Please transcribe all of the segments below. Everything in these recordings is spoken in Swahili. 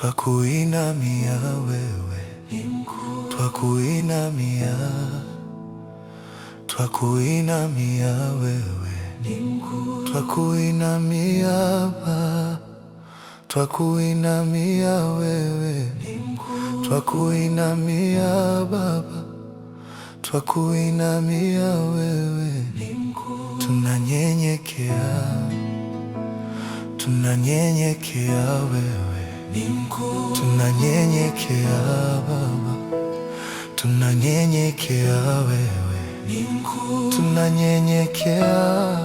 Twakuinamia wewe ni mkuu, twakuinamia, twakuinamia wewe ni mkuu, twakuinamia Baba, twakuinamia wewe ni mkuu, twakuinamia Baba, twakuinamia wewe ni mkuu. Tunanyenyekea, tunanyenyekea wewe ni mkuu, tunanyenyekea Baba, tunanyenyekea wewe ni mkuu, tunanyenyekea,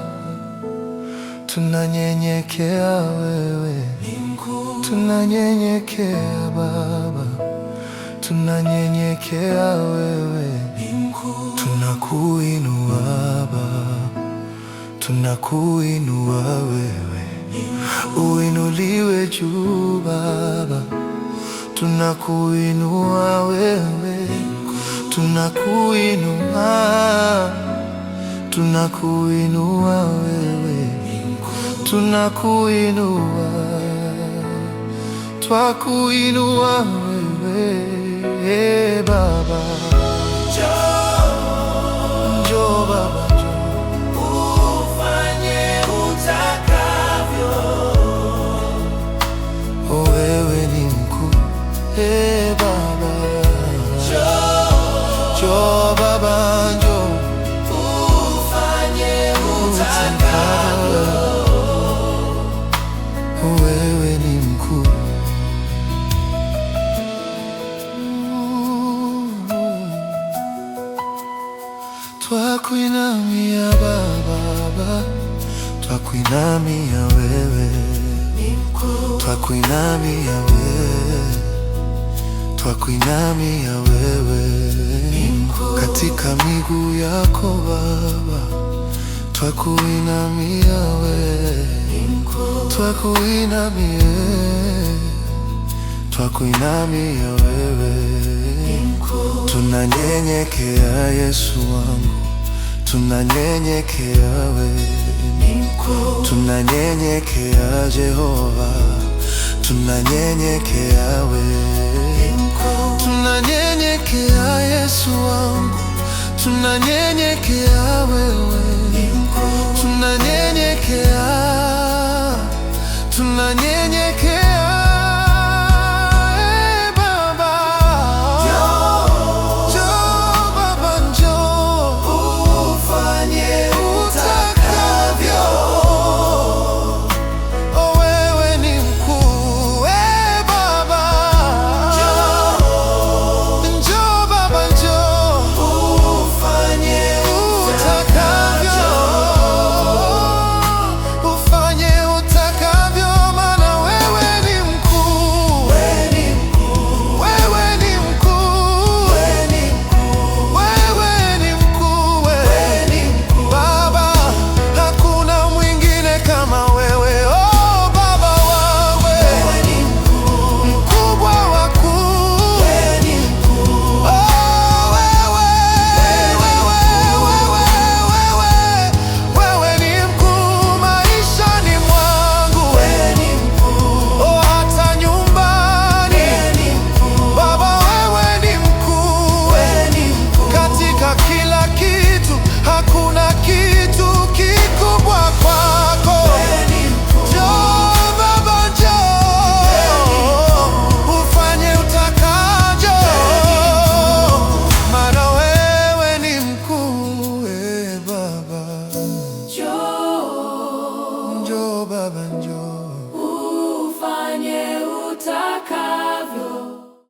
tunanyenyekea wewe ni mkuu, tunanyenyekea Baba, tunanyenyekea wewe ni mkuu. Tunakuinua Baba, tunakuinua wewe, uinuliwe juu Baba, tunakuinua wewe, tunakuinua, tunakuinua wewe, tunakuinua, twakuinua wewe Baba. Njoo Baba, njoo ufanye utakavyo. Wewe ni mkuu, Baba. Njoo Baba, njoo ufanye utakavyo. Wewe ni mkuu. Twakuinamia Baba, twakuinamia wewe ni mkuu, twakuinamia wewe, twakuinamia wewe ni mkuu. Katika miguu yako Baba, twakuinamia wewe ni mkuu, twakuinamia, twakuinamia wewe ni mkuu. Tunanyenyekea Yesu wangu, tunanyenyekea wewe ni mkuu, tunanyenyekea Jehova, tunanyenyekea wewe ni mkuu, tunanyenyekea Yesu wangu, tunanyenyekea wewe ni mkuu, tunanyenyekea, tunanyenyekea